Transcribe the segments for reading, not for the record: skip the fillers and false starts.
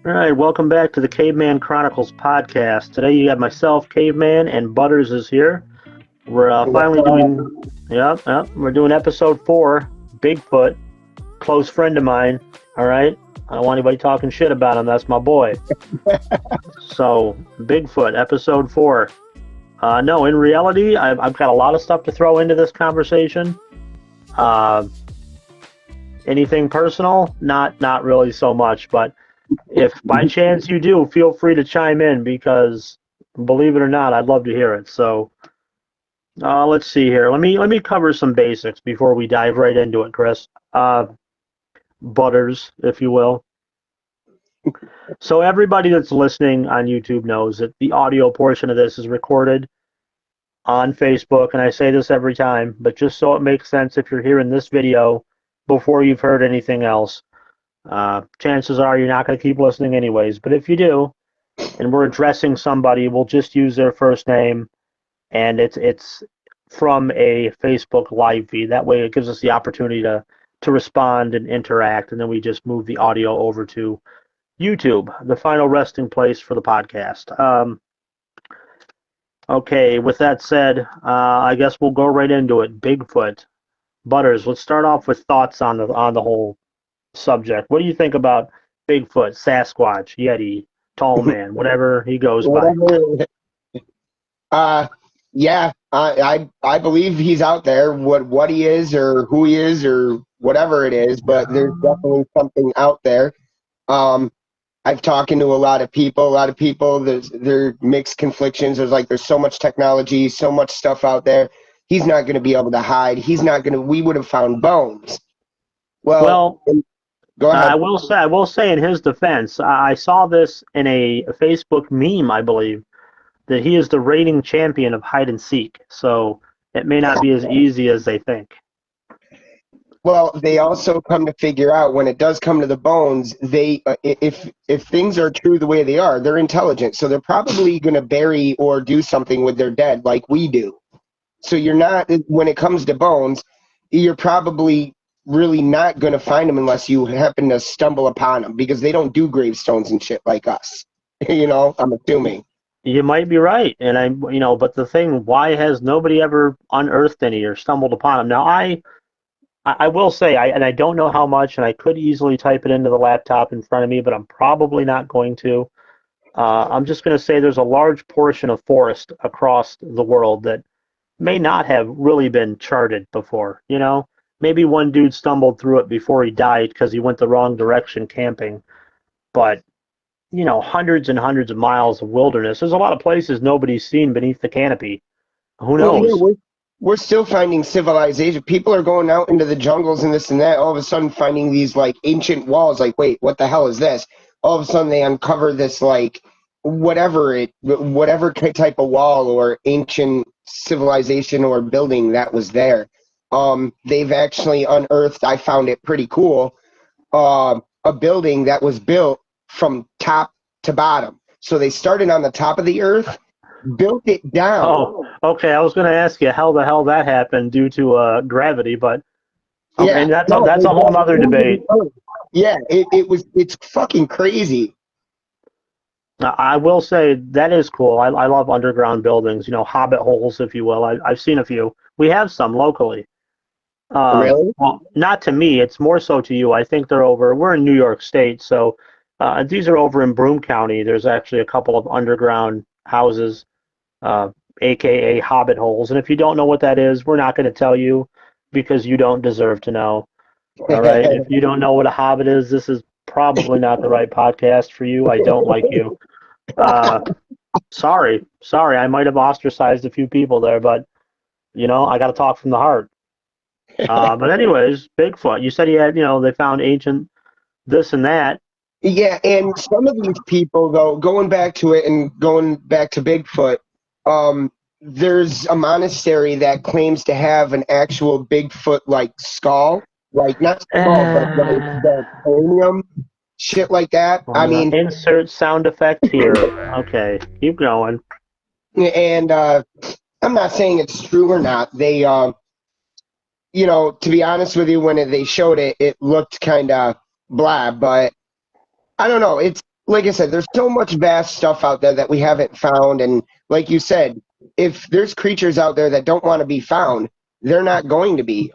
All right, welcome back to the Caveman Chronicles Podcast. Today you got myself, Caveman, and Butters is here. We're finally doing, we're doing episode 4, Bigfoot, close friend of mine. All right, I don't want anybody talking shit about him. That's my boy. So, Bigfoot, episode 4. No, in reality, I've got a lot of stuff to throw into this conversation. Anything personal? Not really so much, but if by chance you do, feel free to chime in because, believe it or not, I'd love to hear it. So, let's see here. Let me cover some basics before we dive right into it, Chris. Butters, if you will. So everybody that's listening on YouTube knows that the audio portion of this is recorded on Facebook, and I say this every time, but just so it makes sense, if you're hearing this video before you've heard anything else, chances are you're not going to keep listening anyways. But if you do, and we're addressing somebody, we'll just use their first name, and it's from a Facebook live feed. That way it gives us the opportunity to respond and interact, and then we just move the audio over to YouTube, the final resting place for the podcast. Okay, with that said, I guess we'll go right into it. Bigfoot. Butters, let's start off with thoughts on the whole subject. What do you think about Bigfoot, Sasquatch, Yeti, Tall Man, whatever he goes by? Yeah, I believe he's out there. What he is or who he is or whatever it is, but there's definitely something out there. I've talked to a lot of people. They're mixed conflictions. There's so much technology, so much stuff out there. He's not going to be able to hide. We would have found bones. Well, go ahead. I will say in his defense, I saw this in a Facebook meme, I believe, that he is the reigning champion of hide and seek. So it may not be as easy as they think. Well, they also come to figure out when it does come to the bones, if things are true the way they are, they're intelligent. So they're probably going to bury or do something with their dead like we do. So when it comes to bones, you're probably really not going to find them unless you happen to stumble upon them, because they don't do gravestones and shit like us. I'm assuming. You might be right. And but the thing, why has nobody ever unearthed any or stumbled upon them? Now, I will say, I don't know how much, and I could easily type it into the laptop in front of me, but I'm probably not going to. I'm just going to say there's a large portion of forest across the world that may not have really been charted before. Maybe one dude stumbled through it before he died because he went the wrong direction camping. But, hundreds and hundreds of miles of wilderness. There's a lot of places nobody's seen beneath the canopy. Who knows? Well, we're still finding civilization. People are going out into the jungles and this and that, all of a sudden finding these ancient walls. Wait, what the hell is this? All of a sudden they uncover this whatever type of wall or ancient civilization or building that was there. They've actually unearthed, I found it pretty cool, a building that was built from top to bottom. So they started on the top of the earth, built it down. Oh, okay. I was going to ask you how the hell that happened due to gravity, but and that's a whole other debate. Yeah, it's fucking crazy. I will say that is cool. I love underground buildings, hobbit holes, if you will. I've seen a few. We have some locally. Really? Well, not to me. It's more so to you. I think we're in New York State, so these are over in Broome County. There's actually a couple of underground houses, a.k.a. hobbit holes. And if you don't know what that is, we're not going to tell you because you don't deserve to know. All right? If you don't know what a hobbit is, this is probably not the right podcast for you. I don't like you. Sorry. I might have ostracized a few people there, but, I got to talk from the heart. But anyways, Bigfoot, you said he had, they found ancient this and that. Yeah, and some of these people, though, going back to it and going back to Bigfoot, there's a monastery that claims to have an actual Bigfoot-like skull. Not skull, but the cranium, shit like that. Insert sound effect here. Okay, keep going. And I'm not saying it's true or not. They, to be honest with you, when they showed it, it looked kind of blah, but I don't know. like I said, there's so much vast stuff out there that we haven't found. And like you said, if there's creatures out there that don't want to be found, they're not going to be.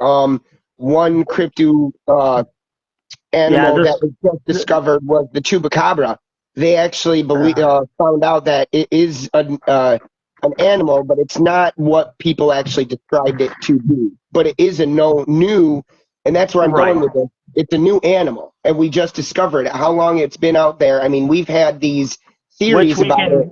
One crypto animal that was just discovered was the chupacabra. They actually found out that it is an animal, but it's not what people actually described it to be. But it is a new, and that's where I'm going with it. It's a new animal, and we just discovered how long it's been out there. I mean, we've had these theories about it.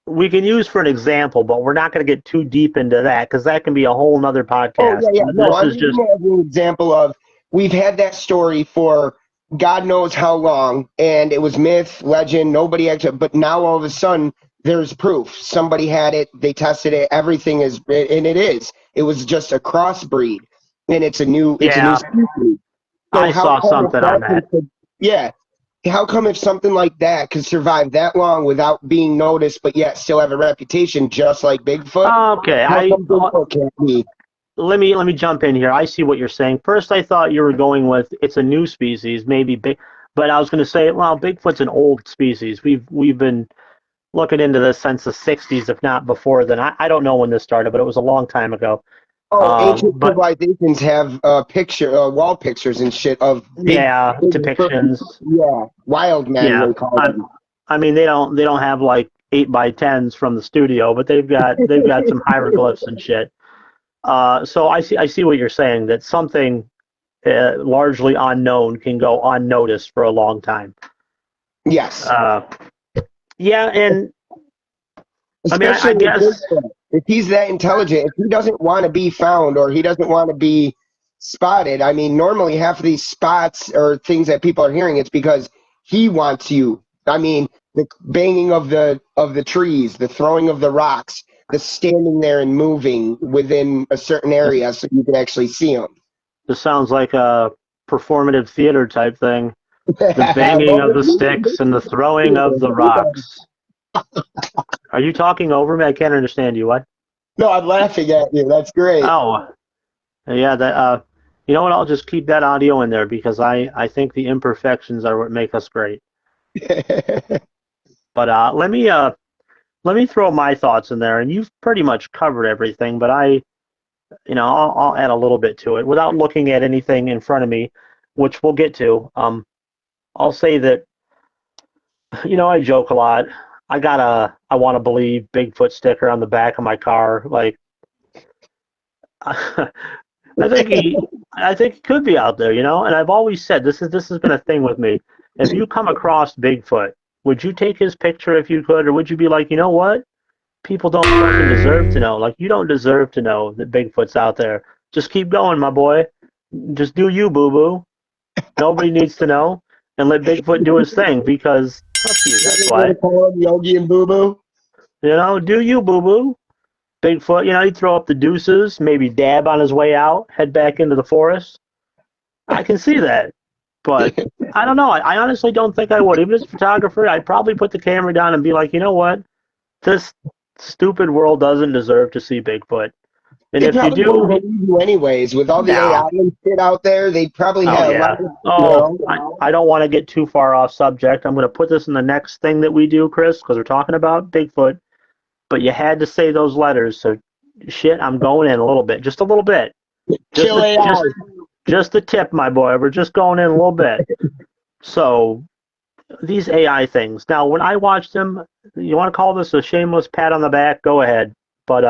We can use for an example, but we're not going to get too deep into that because that can be a whole nother podcast. Oh, yeah. No, I'm just an example of we've had that story for God knows how long, and it was myth, legend, nobody actually, but now all of a sudden there's proof. Somebody had it, they tested it, everything is, and it is. It was just a crossbreed, and it's a new species. So I saw something on that. How come if something like that could survive that long without being noticed, but yet still have a reputation just like Bigfoot? Okay, let me jump in here. I see what you're saying. First, I thought you were going with it's a new species, maybe big, but I was going to say, well, Bigfoot's an old species. We've been looking into this since the '60s, if not before then. I don't know when this started, but it was a long time ago. Ancient civilizations have wall pictures and shit of big depictions. Wild men. They call them. I mean, they don't have like 8x10s from the studio, but they've got some hieroglyphs and shit. So I see what you're saying, that something largely unknown can go unnoticed for a long time. Yes. And especially I guess if he's that intelligent, if he doesn't want to be found or he doesn't want to be spotted, I mean, normally half of these spots or things that people are hearing, it's because he wants you. I mean, the banging of the trees, the throwing of the rocks, the standing there and moving within a certain area so you can actually see them. This sounds like a performative theater type thing. The banging of the sticks and the throwing of the rocks. Are you talking over me? I can't understand you. What? No, I'm laughing at you. That's great. Oh, yeah. That. You know what? I'll just keep that audio in there because I think the imperfections are what make us great. But let me throw my thoughts in there, and you've pretty much covered everything. But I'll add a little bit to it without looking at anything in front of me, which we'll get to. I'll say that, I joke a lot. I got I want to believe Bigfoot sticker on the back of my car. Like, I think he could be out there, and I've always said this has been a thing with me. If you come across Bigfoot, would you take his picture if you could, or would you be like, you know what? People don't fucking deserve to know. Like, you don't deserve to know that Bigfoot's out there. Just keep going, my boy. Just do you, boo-boo. Nobody needs to know. And let Bigfoot do his thing, because fuck you, that's why. Yogi and boo-boo. Do you, boo-boo. Bigfoot, he'd throw up the deuces, maybe dab on his way out, head back into the forest. I can see that. But I don't know. I honestly don't think I would. Even as a photographer, I'd probably put the camera down and be like, you know what? This stupid world doesn't deserve to see Bigfoot. And if you do, anyways, with all the AI and shit out there, they probably have. I don't want to get too far off subject. I'm going to put this in the next thing that we do, Chris, because we're talking about Bigfoot. But you had to say those letters, so shit, I'm going in a little bit, just a little bit. Just a tip, my boy. We're just going in a little bit. So these AI things. Now, when I watch them, you want to call this a shameless pat on the back? Go ahead. But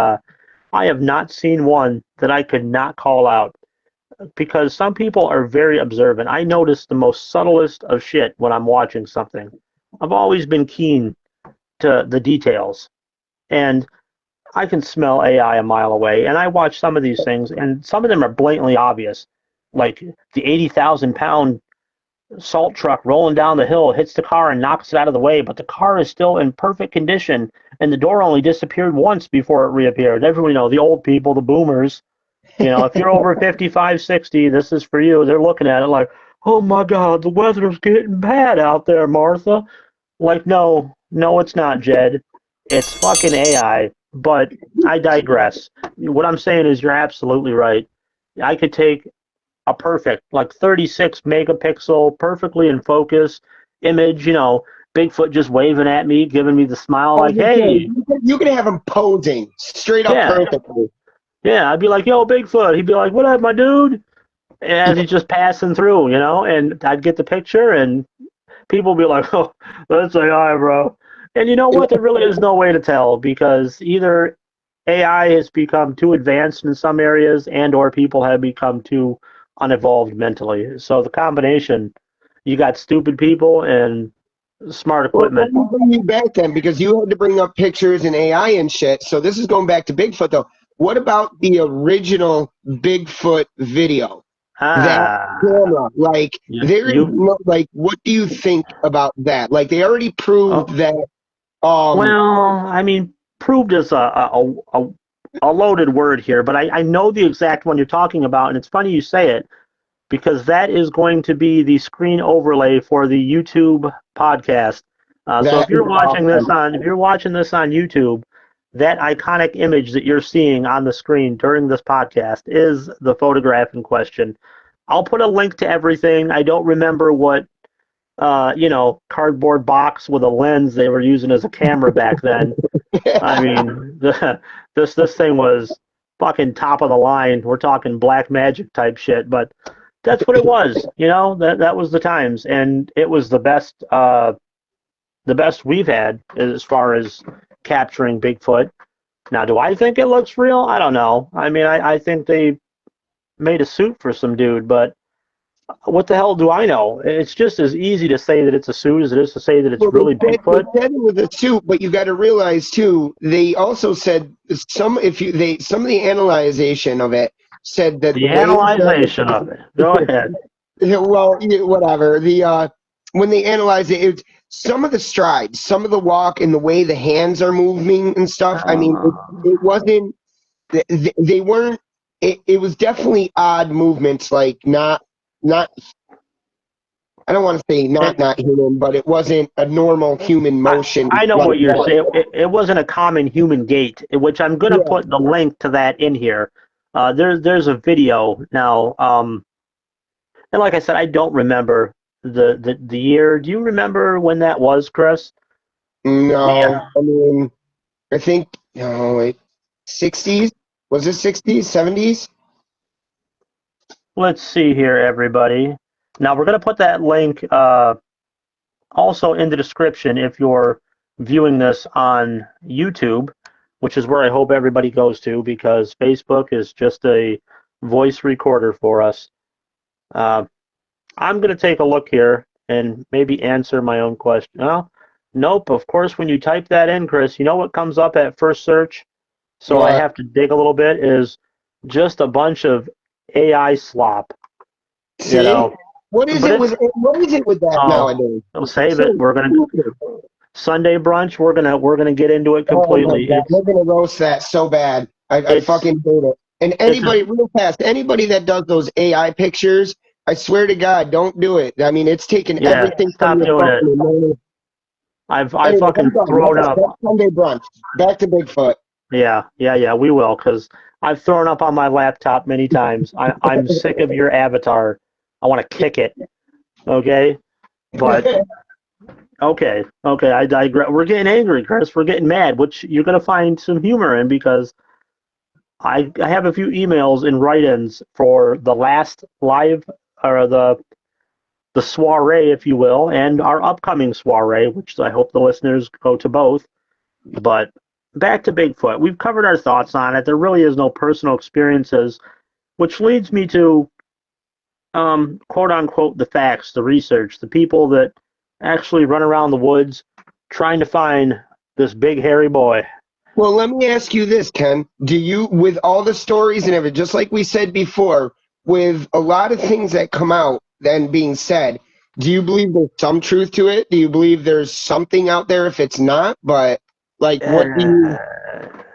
I have not seen one that I could not call out, because some people are very observant. I notice the most subtlest of shit when I'm watching something. I've always been keen to the details, and I can smell AI a mile away. And I watch some of these things, and some of them are blatantly obvious, like the 80,000-pound salt truck rolling down the hill hits the car and knocks it out of the way, but the car is still in perfect condition, and the door only disappeared once before it reappeared. Everyone, the old people, the boomers, if you're over 55, 60, this is for you. They're looking at it like, oh my God, the weather's getting bad out there, Martha. Like, no, it's not, Jed. It's fucking AI. But I digress. What I'm saying is you're absolutely right. I could take a perfect, like 36 megapixel, perfectly in focus image, Bigfoot just waving at me, giving me the smile, like, hey. You can have him posing straight up perfectly. Yeah, I'd be like, yo, Bigfoot. He'd be like, what up, my dude? As he's just passing through, you know, and I'd get the picture, and people would be like, oh, let's say hi, bro. And you know what? There really is no way to tell, because either AI has become too advanced in some areas, and or people have become too unevolved mentally. So the combination, you got stupid people and smart equipment. Well, let me bring you back then, because you had to bring up pictures and AI and shit. So this is going back to Bigfoot, though. What about the original Bigfoot video? That camera, like, like, what do you think about that? Like, they already proved that. Well, I mean, proved is a loaded word here, but I know the exact one you're talking about, and it's funny you say it, because that is going to be the screen overlay for the YouTube podcast. So if you're watching this on YouTube, that iconic image that you're seeing on the screen during this podcast is the photograph in question. I'll put a link to everything. I don't remember what, cardboard box with a lens they were using as a camera back then. I mean, this thing was fucking top of the line. We're talking black magic type shit, but that's what it was. You know, that was the times, and it was the best we've had as far as capturing Bigfoot. Now, do I think it looks real? I don't know. I mean, I think they made a suit for some dude, but what the hell do I know? It's just as easy to say that it's a suit as it is to say that it's really Bigfoot. They said it was a suit, but you got to realize too. They also said some of the analyzation of it said that the analyzation of it. Go ahead. Well, whatever. When they analyzed it, it's some of the strides, some of the walk, and the way the hands are moving and stuff. I mean, it wasn't. They weren't. It was definitely odd movements, like not. I don't want to say not human, but it wasn't a normal human motion. I know what you're saying. It wasn't a common human gait, which I'm going to put the link to that in here. There's a video now, and like I said, I don't remember the year. Do you remember when that was, Chris? No, yeah. I mean, I think 60s. Was it 60s, 70s? Let's see here, everybody. Now, we're going to put that link also in the description if you're viewing this on YouTube, which is where I hope everybody goes to, because Facebook is just a voice recorder for us. I'm going to take a look here and maybe answer my own question. Well, nope. Of course, when you type that in, Chris, you know what comes up at first search? So I have to dig a little bit, is just a bunch of AI slop. See? You know, what is it with that nowadays? We'll save it. We're gonna Sunday brunch. We're gonna get into it completely. We're gonna roast that so bad. I fucking hate it. And anybody that does those AI pictures, I swear to God, don't do it. I mean, it's taking everything from your phone. I've fucking thrown up. Sunday brunch. Back to Bigfoot. Yeah, we will, because I've thrown up on my laptop many times. I'm sick of your avatar. I want to kick it. Okay? But, okay, I digress. We're getting angry, Chris. We're getting mad, which you're going to find some humor in, because I have a few emails and write-ins for the last live, or the soiree, if you will, and our upcoming soiree, which I hope the listeners go to both. But back to Bigfoot. We've covered our thoughts on it. There really is no personal experiences, which leads me to, quote unquote, the facts, the research, the people that actually run around the woods trying to find this big hairy boy. Well, let me ask you this, Ken. Do you, with all the stories and everything, just like we said before, with a lot of things that come out and being said, do you believe there's some truth to it? Do you believe there's something out there if it's not? But like,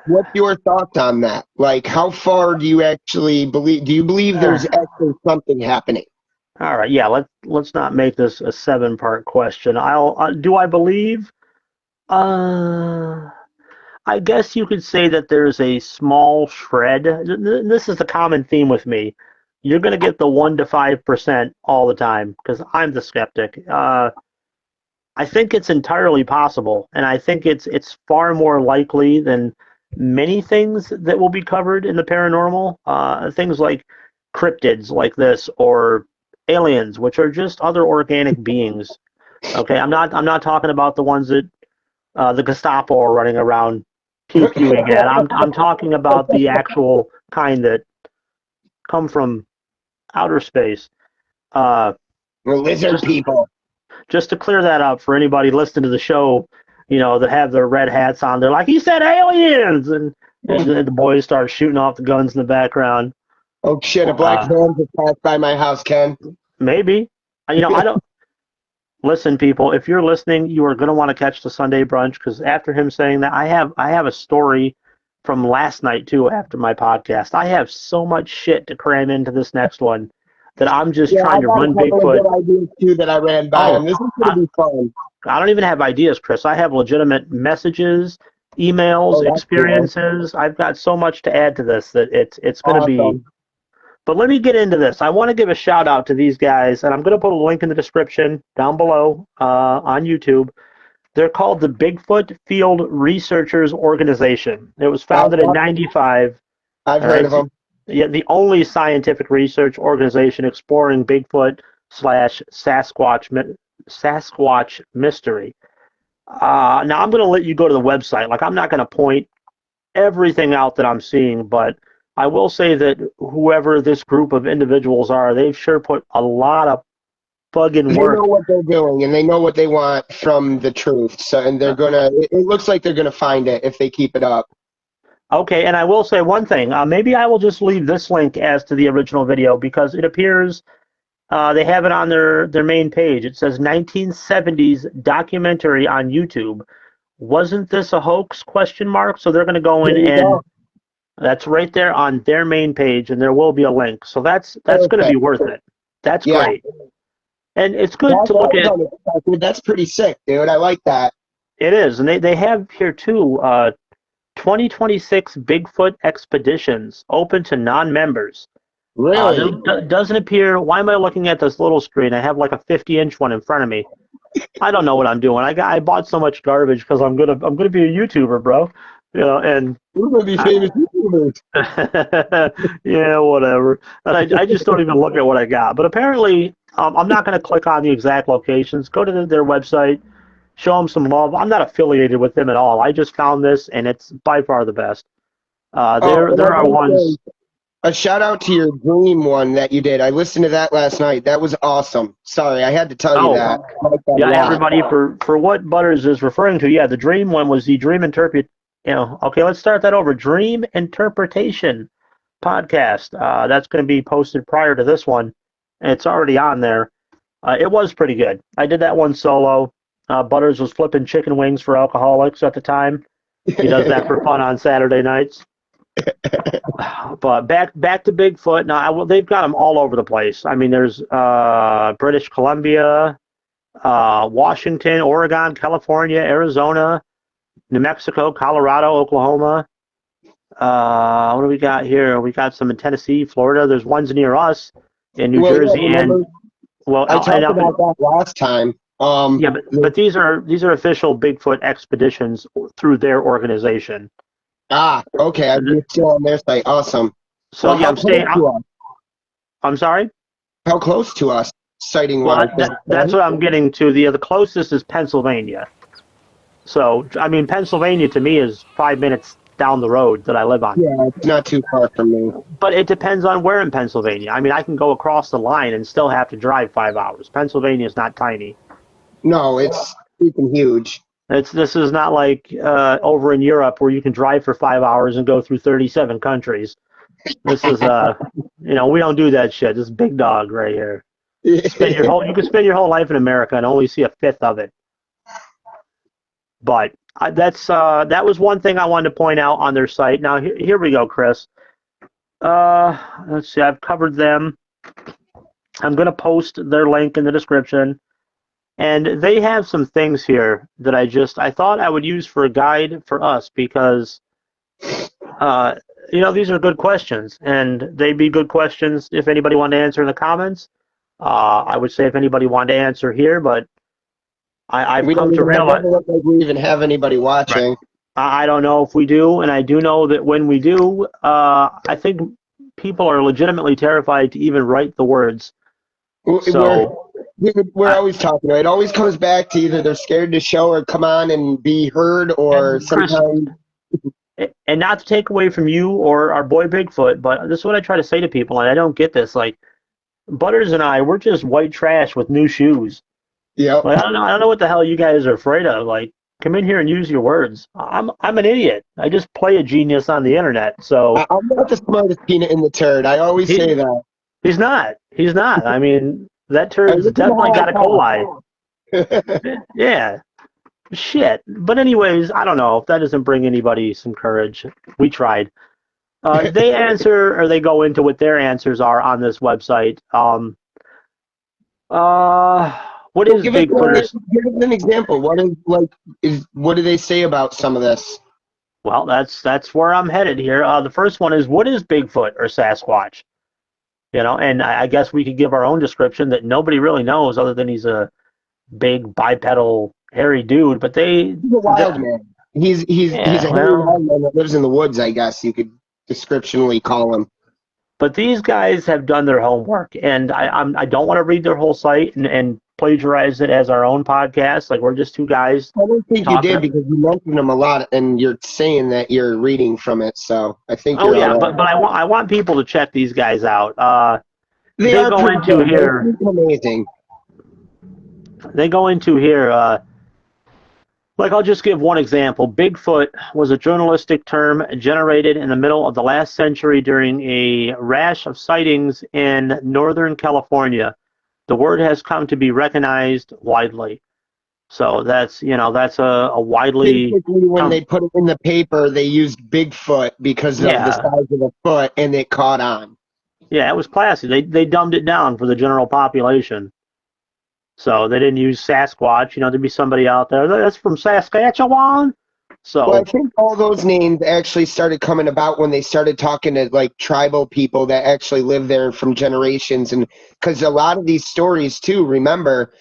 what's your thoughts on that? Like, how far do you actually believe? Do you believe there's actually something happening? All right, yeah. Let's not make this a 7-part question. Do I believe? I guess you could say that there's a small shred. This is the common theme with me. You're going to get the 1 to 5% all the time, because I'm the skeptic. I think it's entirely possible, and I think it's far more likely than many things that will be covered in the paranormal. Things like cryptids like this, or aliens, which are just other organic beings. Okay, I'm not talking about the ones that the Gestapo are running around pew pewing at. I'm talking about the actual kind that come from outer space. Lizard people. Just to clear that up for anybody listening to the show, that have their red hats on, they're like, "He said aliens," and the boys start shooting off the guns in the background. Oh shit! A black van just passed by my house, Ken. Maybe. I don't. Listen, people, if you're listening, you are going to want to catch the Sunday brunch, because after him saying that, I have a story from last night too. After my podcast, I have so much shit to cram into this next one that I'm just trying to run Bigfoot. Good ideas too that I ran by him. This is going to be fun. I don't even have ideas, Chris. I have legitimate messages, emails, experiences. Cool. I've got so much to add to this that it's going to be. But let me get into this. I want to give a shout out to these guys, and I'm going to put a link in the description down below on YouTube. They're called the Bigfoot Field Researchers Organization. It was founded in '95. I've heard of them. Yeah, the only scientific research organization exploring Bigfoot / Sasquatch mystery. Now, I'm going to let you go to the website. Like, I'm not going to point everything out that I'm seeing, but I will say that whoever this group of individuals are, they've sure put a lot of fucking work. They know what they're doing, and they know what they want from the truth. So, and they're it looks like they're gonna find it if they keep it up. Okay, and I will say one thing. Maybe I will just leave this link as to the original video, because it appears they have it on their main page. It says 1970s documentary on YouTube. Wasn't this a hoax? ? So they're going to go in and that's right there on their main page, and there will be a link. So that's going to be worth it. That's great. And it's good to look at. That's pretty sick, dude. I like that. It is, and they have here too. 2026 Bigfoot expeditions open to non-members. Really? Doesn't appear. Why am I looking at this little screen? I have like a 50-inch one in front of me. I don't know what I'm doing. I bought so much garbage because I'm gonna be a YouTuber, bro. And we're gonna be famous YouTubers. Yeah, whatever. And I just don't even look at what I got. But apparently, I'm not going to click on the exact locations. Go to their website. Show them some love. I'm not affiliated with them at all. I just found this, and it's by far the best. There are ones. A shout out to your dream one that you did. I listened to that last night. That was awesome. Sorry, I had to tell you that. Everybody, for what Butters is referring to, the dream one was the dream interpret. Okay, let's start that over. Dream interpretation podcast. That's going to be posted prior to this one, and it's already on there. It was pretty good. I did that one solo. Butters was flipping chicken wings for alcoholics at the time. He does that for fun on Saturday nights. But back to Bigfoot. Now, they've got them all over the place. I mean, there's British Columbia, Washington, Oregon, California, Arizona, New Mexico, Colorado, Oklahoma. What do we got here? We got some in Tennessee, Florida. There's ones near us in New Jersey, and I talked about that last time. But these are official Bigfoot expeditions through their organization. Okay. I'm still on their site. Awesome. So I'm sorry. How close to us? Sighting wise. That's what I'm getting to. The closest is Pennsylvania. So I mean, Pennsylvania to me is 5 minutes down the road that I live on. Yeah, it's not too far from me. But it depends on where in Pennsylvania. I mean, I can go across the line and still have to drive 5 hours. Pennsylvania is not tiny. No, it's freaking huge. This is not like over in Europe where you can drive for 5 hours and go through 37 countries. This is we don't do that shit. This is big dog right here. You can spend your whole life in America and only see a fifth of it. But that was one thing I wanted to point out on their site. Now here we go, Chris. Let's see. I've covered them. I'm going to post their link in the description. And they have some things here that I thought I would use for a guide for us, because these are good questions, and they'd be good questions if anybody wanted to answer in the comments. I would say if anybody wanted to answer here, but I've We come don't to even realize. look like we even have anybody watching. Right. I don't know if we do, and I do know that when we do, I think people are legitimately terrified to even write the words. So We're always talking. It always comes back to either they're scared to show or come on and be heard, or and Chris, sometimes. and not to take away from you or our boy Bigfoot, but this is what I try to say to people, and I don't get this. Like Butters and I, we're just white trash with new shoes. Yep. Like I don't know what the hell you guys are afraid of. Like, come in here and use your words. I'm an idiot. I just play a genius on the internet. So I'm not the smartest peanut in the turd. I always say that. He's not. He's not. I mean, that turd's Listen to definitely how got I a coli. Yeah. Shit. But anyways, I don't know if that doesn't bring anybody some courage. We tried. They answer, or they go into what their answers are on this website. What is Bigfoot? Give us an example. What do they say about some of this? Well, that's where I'm headed here. The first one is, what is Bigfoot or Sasquatch? You know, and I guess we could give our own description that nobody really knows, other than he's a big bipedal hairy dude. But he's a wild man. He's a hairy wild man that lives in the woods, I guess you could descriptionally call him. But these guys have done their homework, and I don't want to read their whole site and plagiarize it as our own podcast. Like, we're just two guys. I don't think you did, because you mentioned them a lot, and you're saying that you're reading from it. So I think. Oh yeah, but I want people to check these guys out. They go into here. Amazing. They go into here. Like, I'll just give one example. Bigfoot was a journalistic term generated in the middle of the last century during a rash of sightings in Northern California. The word has come to be recognized widely. So that's a widely. Basically, when they put it in the paper, they used Bigfoot because of the size of the foot, and it caught on. Yeah, it was classy. They dumbed it down for the general population. So they didn't use Sasquatch. There'd be somebody out there that's from Saskatchewan. So well, I think all those names actually started coming about when they started talking to like tribal people that actually live there from generations, and because a lot of these stories too, remember,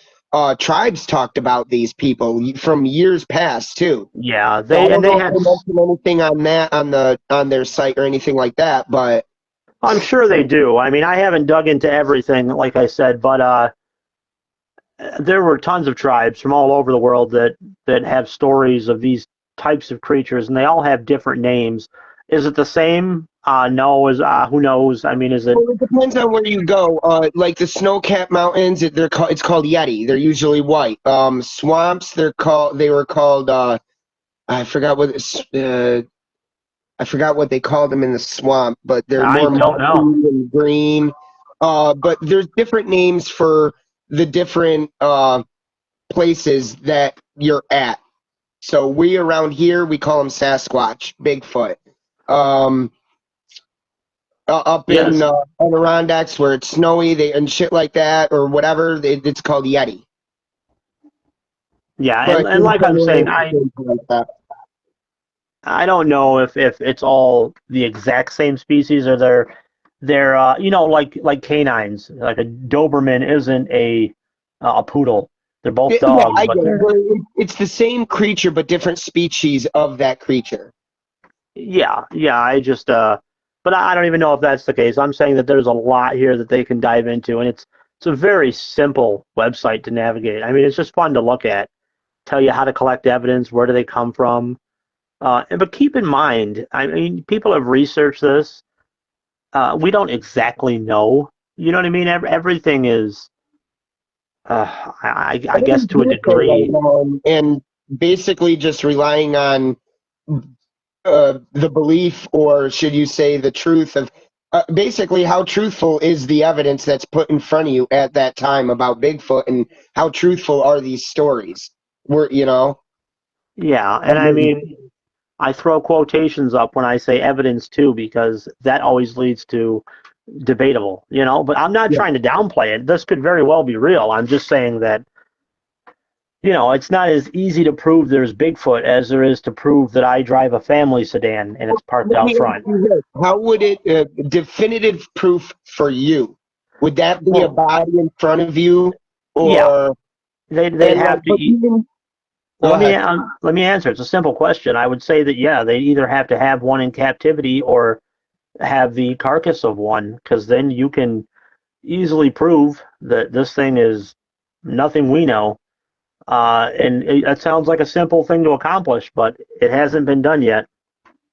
tribes talked about these people from years past too. Yeah, they had mentioned anything on that on their site or anything like that, but I'm sure they do. I mean, I haven't dug into everything, like I said, but there were tons of tribes from all over the world that have stories of these types of creatures, and they all have different names. Is it the same? No. Who knows? I mean, is it? Well, it depends on where you go. Like the snow-capped mountains, it's called Yeti. They're usually white. Swamps, they were called. I forgot what they called them in the swamp, but they're more mushy and green. But there's different names for the different places that you're at. So we around here, we call them Sasquatch, Bigfoot. Up in Adirondacks where it's snowy and shit like that or whatever, it's called Yeti. Yeah, and like I'm saying, I don't know if it's all the exact same species, or they're like canines. Like a Doberman isn't a poodle. They're both dogs. I get it. It's the same creature, but different species of that creature. Yeah. I just, but I don't even know if that's the case. I'm saying that there's a lot here that they can dive into, and it's a very simple website to navigate. I mean, it's just fun to look at. Tell you how to collect evidence, where do they come from. But keep in mind, I mean, people have researched this. We don't exactly know. You know what I mean? Everything is. I guess to a degree, and basically just relying on the belief, or should you say the truth of basically how truthful is the evidence that's put in front of you at that time about Bigfoot, and how truthful are these stories? Yeah, and I mean, I throw quotations up when I say evidence too, because that always leads to debatable, but I'm not trying to downplay it. This could very well be real. I'm just saying that, it's not as easy to prove there's Bigfoot as there is to prove that I drive a family sedan and it's parked out front. How would it, definitive proof for you? Would that be a body in front of you? Or they'd have to. Go Let ahead. let me answer. It's a simple question. I would say that yeah, they either have to have one in captivity or have the carcass of one, because then you can easily prove that this thing is nothing we know. And it sounds like a simple thing to accomplish, but it hasn't been done yet.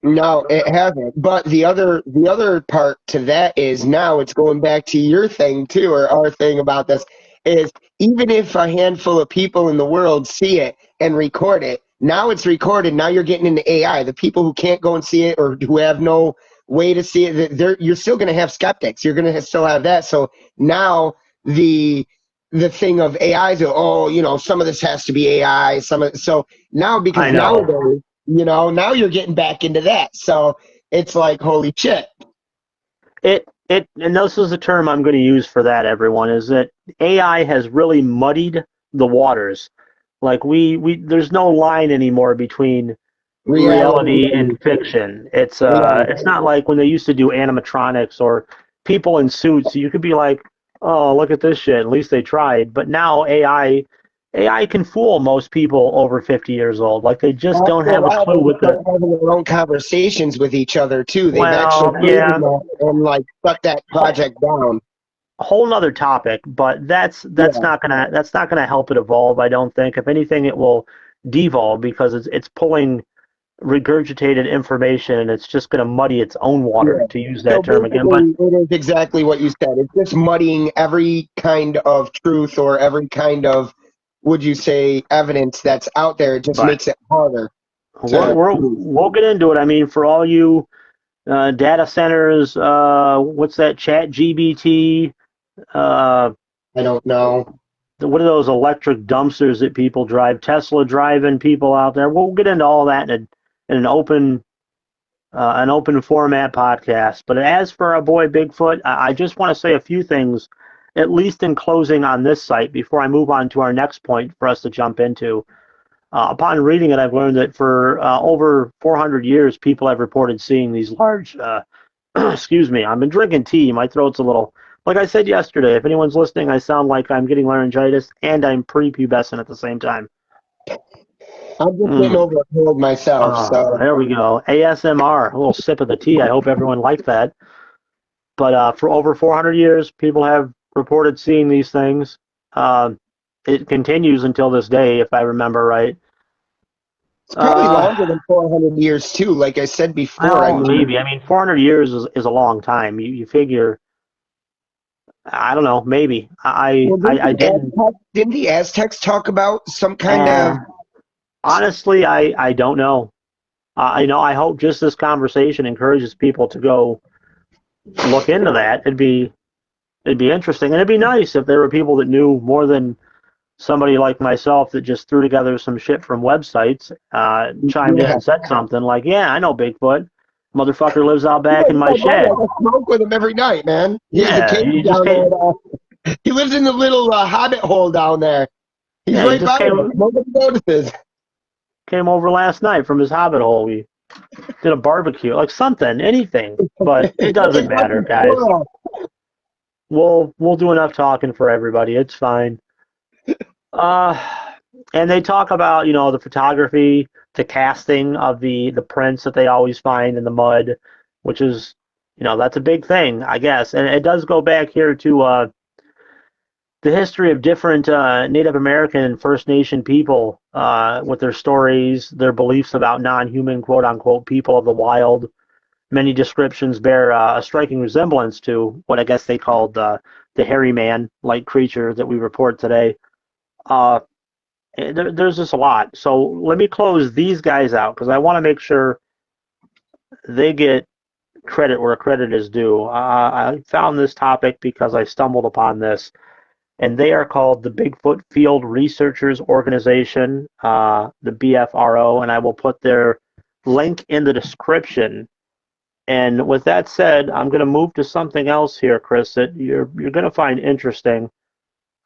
No, it hasn't. But the other part to that is now it's going back to your thing too, or our thing about this is even if a handful of people in the world see it and record it, now it's recorded. Now you're getting into AI. The people who can't go and see it or who have no way to see it, you're still going to have skeptics. You're going to still have that. So now the thing of AI is, oh, some of this has to be AI. So now because I know. nowadays. Now you're getting back into that. So it's like, holy shit. And this is the term I'm going to use for that, everyone, is that AI has really muddied the waters. Like there's no line anymore between reality and fiction. It's not like when they used to do animatronics or people in suits. You could be like, oh, look at this shit. At least they tried. But now AI can fool most people over 50 years old. Like they just don't have a clue with They're having their own conversations with each other too. They've well, actually yeah, and like shut that project down. a whole nother topic. But that's not gonna help it evolve. I don't think. If anything, it will devolve because it's pulling regurgitated information and it's just going to muddy its own water, to use that term again. But it is exactly what you said. It's just muddying every kind of truth or every kind of, would you say, evidence that's out there. It just makes it harder. We'll get into it. I mean, for all you data centers, what's that, chat GBT? I don't know. What are those electric dumpsters that people drive? Tesla driving people out there. We'll get into all that in an open format podcast. But as for our boy Bigfoot, I just want to say a few things, at least in closing on this site, before I move on to our next point for us to jump into. Upon reading it, I've learned that for over 400 years, people have reported seeing these large. Excuse me, I've been drinking tea. My throat's a little. Like I said yesterday, if anyone's listening, I sound like I'm getting laryngitis and I'm prepubescent at the same time. I'm just getting over a cold myself. So there we go. ASMR, a little sip of the tea. I hope everyone liked that. But for over 400 years, people have reported seeing these things. It continues until this day, if I remember right. It's probably longer than 400 years, too, like I said before. Maybe. I mean, 400 years is a long time. You figure, I don't know, maybe. Didn't the Aztecs talk about some kind of... Honestly, I don't know. I hope just this conversation encourages people to go look into that. It'd be interesting, and it'd be nice if there were people that knew more than somebody like myself that just threw together some shit from websites, chimed in and said something like, "Yeah, I know Bigfoot. Motherfucker lives out back in my shed. I smoke with him every night, man. He lives in the little hobbit hole down there. He's right by him. Nobody notices." Came over last night from his hobbit hole. We did a barbecue, like something, anything, but it doesn't matter, guys. We'll do enough talking for everybody. It's fine. And they talk about, the photography, the casting of the prints that they always find in the mud, which is, that's a big thing, I guess. And it does go back here to the history of different Native American and First Nation people with their stories, their beliefs about non-human, quote-unquote, people of the wild. Many descriptions bear a striking resemblance to what I guess they called the hairy man-like creature that we report today. There's just a lot. So let me close these guys out because I want to make sure they get credit where credit is due. I found this topic because I stumbled upon this. And they are called the Bigfoot Field Researchers Organization, the BFRO, and I will put their link in the description. And with that said, I'm going to move to something else here, Chris, that you're going to find interesting.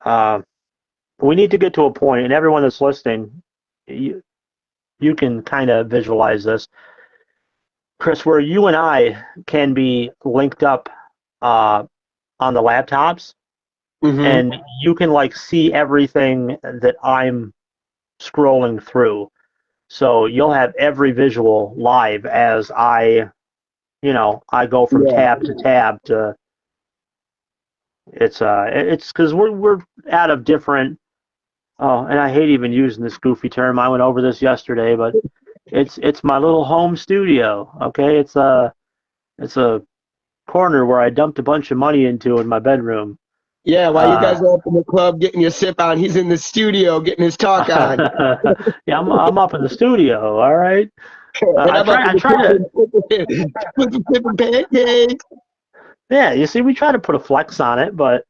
We need to get to a point, and everyone that's listening, you can kind of visualize this, Chris, where you and I can be linked up on the laptops. and you can like see everything that I'm scrolling through. So you'll have every visual live as I go from tab to tab to. It's because we're out of different. Oh, and I hate even using this goofy term. I went over this yesterday, but it's my little home studio. Okay, it's a corner where I dumped a bunch of money into in my bedroom. Yeah, while you guys are up in the club getting your sip on, he's in the studio getting his talk on. Yeah, I'm up in the studio. All right. I try to put some flipping pancakes. Yeah, you see, we try to put a flex on it, but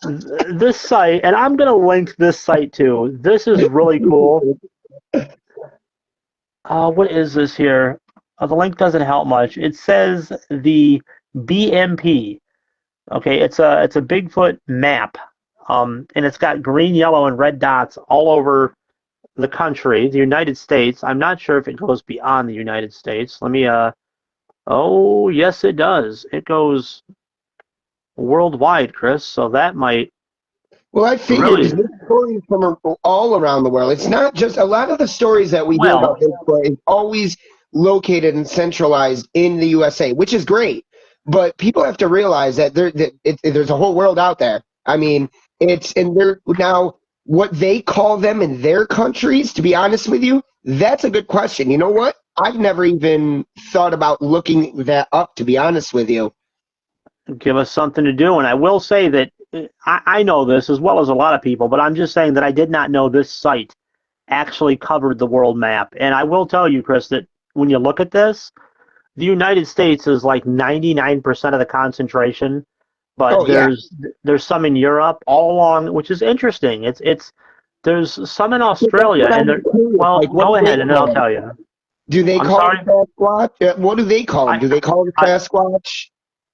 this site, and I'm gonna link this site too. This is really cool. What is this here? The link doesn't help much. It says the BMP. Okay, it's a Bigfoot map, and it's got green, yellow, and red dots all over the country, the United States. I'm not sure if it goes beyond the United States. Let me. Oh, yes, it does. It goes worldwide, Chris. So that might. Well, I figured there's stories from all around the world. It's not just a lot of the stories that we hear about Bigfoot is always located and centralized in the USA, which is great. But people have to realize that there's a whole world out there. I mean, they're now what they call them in their countries. To be honest with you, that's a good question. You know what? I've never even thought about looking that up. To be honest with you, give us something to do. And I will say that I know this as well as a lot of people, but I'm just saying that I did not know this site actually covered the world map. And I will tell you, Chris, that when you look at this, the United States is like 99% of the concentration, but there's some in Europe all along, which is interesting. There's some in Australia, and go ahead and I'll tell you. Do they call it Sasquatch? What do they call it? Do they call it Sasquatch?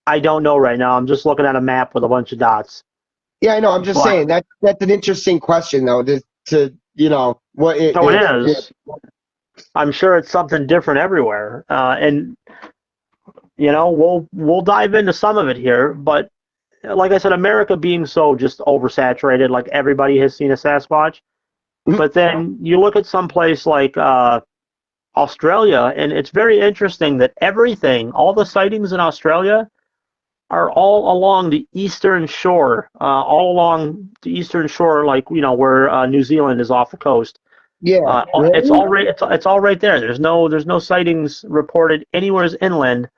I don't know right now. I'm just looking at a map with a bunch of dots. Yeah, I know. I'm just saying that's an interesting question, though. What it is. I'm sure it's something different everywhere, and we'll dive into some of it here. But like I said, America being so just oversaturated, like everybody has seen a Sasquatch. But then you look at some place like Australia, and it's very interesting that all the sightings in Australia are all along the eastern shore, like where New Zealand is off the coast. Yeah, really? It's all right there. There's no sightings reported anywhere inland.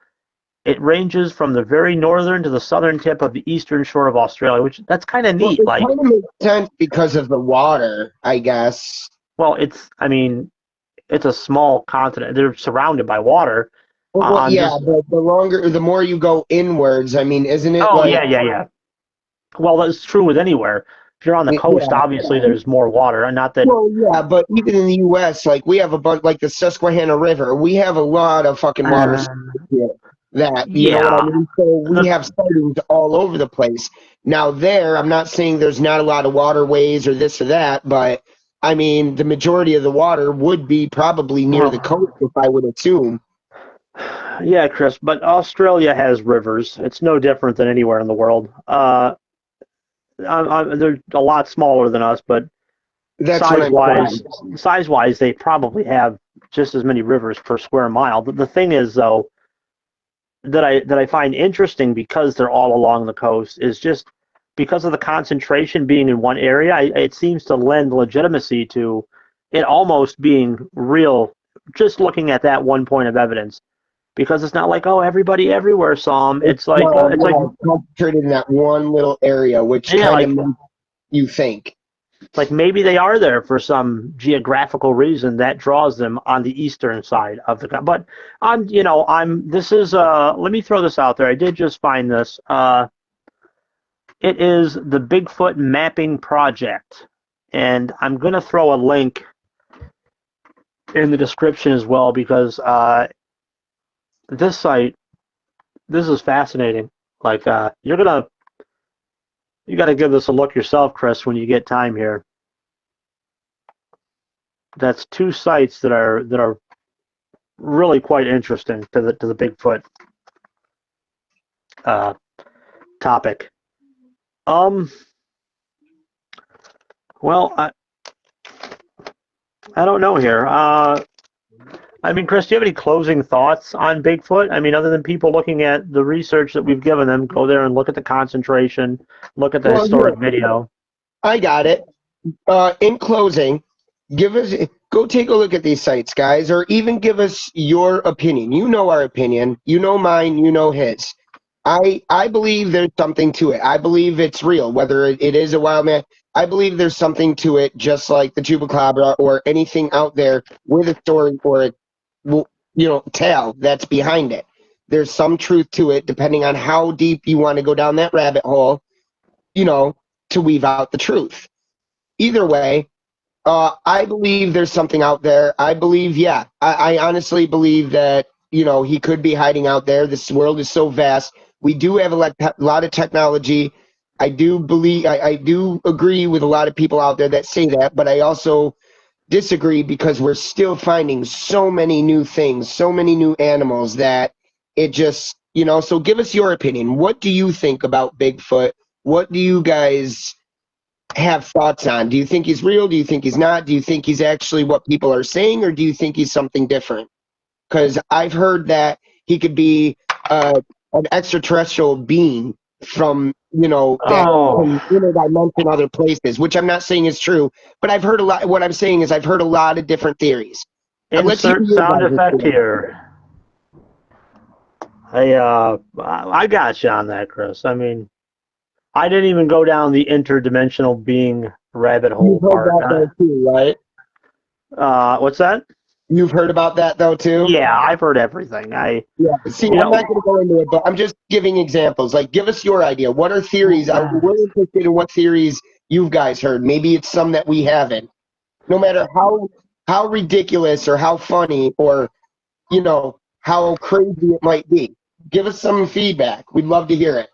It ranges from the very northern to the southern tip of the eastern shore of Australia, which that's kind of neat. Well, it kind of makes sense because of the water, I guess. Well, it's a small continent. They're surrounded by water. Well, but the more you go inwards, I mean, isn't it? Oh, yeah. Well, that's true with anywhere. If you're on the coast, obviously there's more water, and not that. Well, yeah, but even in the U.S., like we have a bunch, like the Susquehanna River, we have a lot of fucking water. You know what I mean? So we have sightings all over the place. Now I'm not saying there's not a lot of waterways or this or that, but I mean, the majority of the water would be probably near the coast, if I would assume. Yeah, Chris, but Australia has rivers. It's no different than anywhere in the world. They're a lot smaller than us, but size-wise, they probably have just as many rivers per square mile. But the thing is, though, that I find interesting because they're all along the coast is just because of the concentration being in one area. It seems to lend legitimacy to it almost being real. Just looking at that one point of evidence. Because it's not like, everybody everywhere saw them. It's like concentrated in that one little area, which kind of makes you think. It's like maybe they are there for some geographical reason that draws them on the eastern side of the country. But let me throw this out there. I did just find this. It is the Bigfoot Mapping Project, and I'm going to throw a link in the description as well because. This site, this is fascinating. Like you got to give this a look yourself, Chris, when you get time here. That's two sites that are really quite interesting to the Bigfoot topic. Well, I don't know here. I mean, Chris, do you have any closing thoughts on Bigfoot? I mean, other than people looking at the research that we've given them, go there and look at the concentration, look at the historic video. I got it. In closing, go take a look at these sites, guys, or even give us your opinion. You know our opinion. You know mine. You know his. I believe there's something to it. I believe it's real, whether it is a wild man. I believe there's something to it, just like the chupacabra or anything out there with a story or a tale that's behind it. There's some truth to it, depending on how deep you want to go down that rabbit hole, to weave out the truth. Either way, I believe there's something out there. I believe, I honestly believe that, he could be hiding out there. This world is so vast. We do have a lot of technology. I do agree with a lot of people out there that say that, but I also disagree because we're still finding so many new things, so many new animals that it just, so give us your opinion. What do you think about Bigfoot? What do you guys have thoughts on? Do you think he's real? Do you think he's not? Do you think he's actually what people are saying, or do you think he's something different? Because I've heard that he could be an extraterrestrial being from, from inner dimension, other places, which I'm not saying is true, but I've heard a lot. What I'm saying is I've heard a lot of different theories. Insert sound effect here. I got you on that, Chris. I mean, I didn't even go down the interdimensional being rabbit hole part. You've heard that though too, right? What's that? You've heard about that though too? Yeah, I've heard everything. See, I'm not going to go into it, but I'm just giving examples. Like, give us your idea. What are theories? We're interested in what theories you guys heard. Maybe it's some that we haven't. No matter how ridiculous or how funny or, how crazy it might be. Give us some feedback. We'd love to hear it.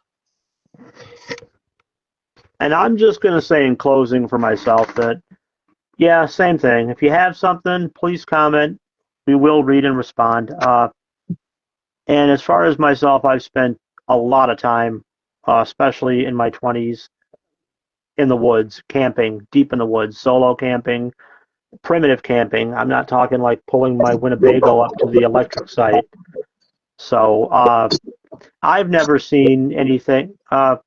And I'm just going to say in closing for myself that, yeah, same thing. If you have something, please comment. We will read and respond. And as far as myself, I've spent a lot of time, especially in my 20s, in the woods, camping, deep in the woods, solo camping, primitive camping. I'm not talking like pulling my Winnebago up to the electric site. So I've never seen anything. I'm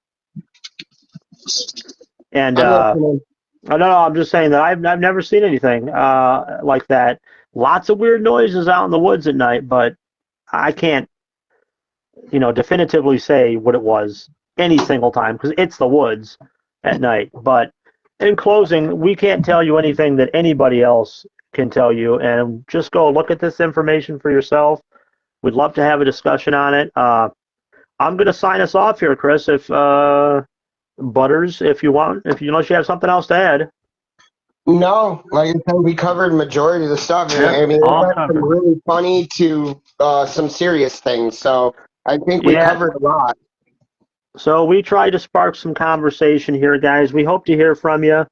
just saying that I've never seen anything like that. Lots of weird noises out in the woods at night, but I can't, definitively say what it was any single time because it's the woods at night. But in closing, we can't tell you anything that anybody else can tell you, and just go look at this information for yourself. We'd love to have a discussion on it. I'm going to sign us off here, Chris, if Butters, unless you have something else to add. No, like I said, we covered majority of the stuff. Yeah, I mean, it went from really funny to some serious things. So I think we covered a lot. So we tried to spark some conversation here, guys. We hope to hear from you.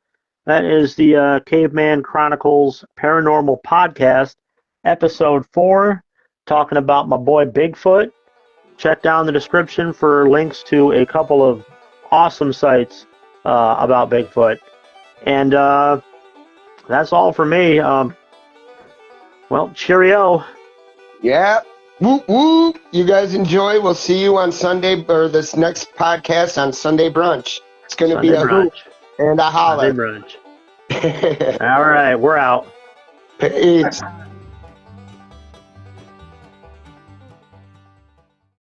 That is the Caveman Chronicles Paranormal Podcast, Episode 4, talking about my boy Bigfoot. Check down the description for links to a couple of awesome sites about Bigfoot. And that's all for me. Well, cheerio. Yeah. Whoop, whoop. You guys enjoy. We'll see you on Sunday, or this next podcast on Sunday Brunch. It's going to be a hoop and a holler. Sunday Brunch. All right, we're out. Peace.